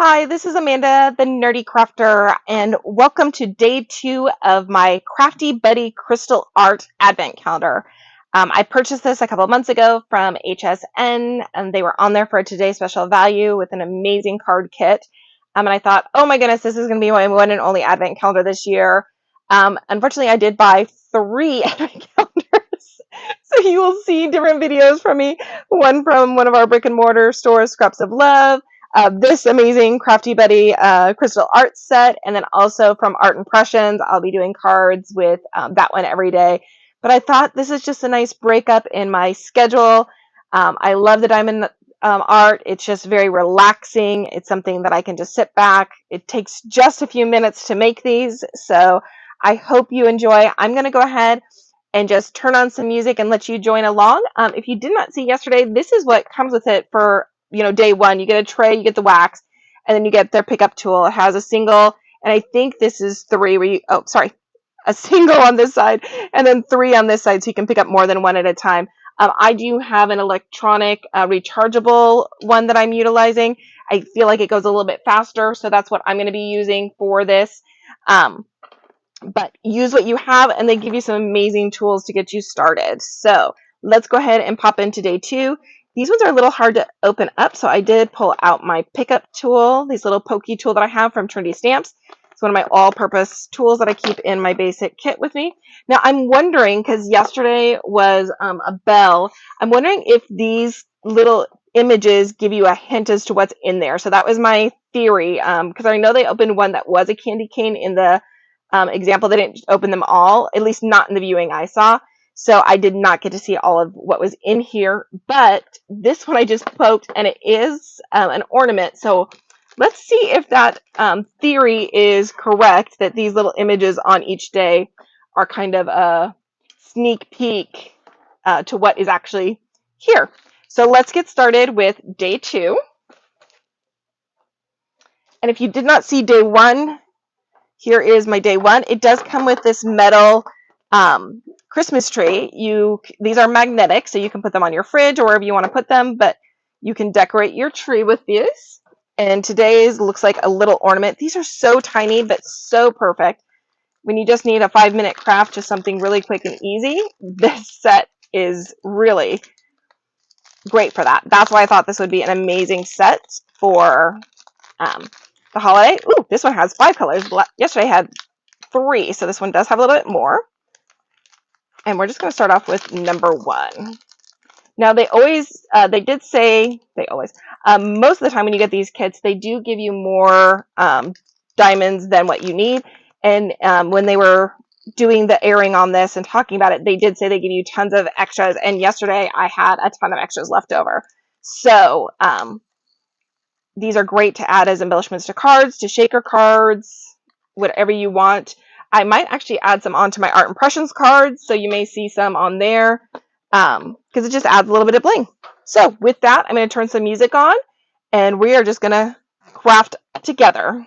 Hi, this is Amanda, the Nerdy Krafter, and welcome to day 2 of my Crafty Buddy Crystal Art Advent Calendar. I purchased this a couple months ago from HSN, and they were on there for a Today Special Value with an amazing card kit. And I thought, oh my goodness, this is going to be my one and only Advent Calendar this year. Unfortunately, I did buy 3 Advent calendars, so you will see different videos from me. One from one of our brick and mortar stores, Scraps of Love. This amazing Crafty Buddy crystal art set, and then also from Art Impressions, I'll be doing cards with that one every day. But I thought this is just a nice breakup in my schedule. I love the diamond art. It's just very relaxing. It's something that I can just sit back. It takes just a few minutes to make these, so I hope you enjoy. I'm going to go ahead and just turn on some music and let you join along. If you did not see yesterday, this is what comes with it for day 1. You get a tray, you get the wax, and then you get their pickup tool. It has a single, and I think this is 3 where a single on this side and then 3 on this side, so you can pick up more than one at a time. I do have an electronic rechargeable one that I'm utilizing. I feel like it goes a little bit faster, so that's what I'm going to be using for this. But use what you have, and they give you some amazing tools to get you started. So let's go ahead and pop into day 2. These ones are a little hard to open up, so I did pull out my pickup tool, this little pokey tool that I have from Trinity Stamps. It's one of my all-purpose tools that I keep in my basic kit with me. Now, I'm wondering, because yesterday was a bell, I'm wondering if these little images give you a hint as to what's in there. So that was my theory, because I know they opened one that was a candy cane in the example. They didn't open them all, at least not in the viewing I saw. So I did not get to see all of what was in here, but this one I just poked, and it is an ornament. So let's see if that theory is correct, that these little images on each day are kind of a sneak peek to what is actually here. So let's get started with day 2. And if you did not see day 1, here is my day 1. It does come with this metal Christmas tree. These are magnetic, so you can put them on your fridge or wherever you want to put them, but you can decorate your tree with these. And today's looks like a little ornament. These are so tiny, but so perfect. When you just need a 5-minute craft, just something really quick and easy, this set is really great for that. That's why I thought this would be an amazing set for the holiday. Ooh, this one has 5 colors. Yesterday I had 3, so this one does have a little bit more. And we're just going to start off with number 1. Now, most of the time when you get these kits, they do give you more diamonds than what you need. And when they were doing the airing on this and talking about it, they did say they give you tons of extras. And yesterday I had a ton of extras left over. So these are great to add as embellishments to cards, to shaker cards, whatever you want. I might actually add some onto my Art Impressions cards, so you may see some on there, because it just adds a little bit of bling. So with that, I'm going to turn some music on, and we are just going to craft together.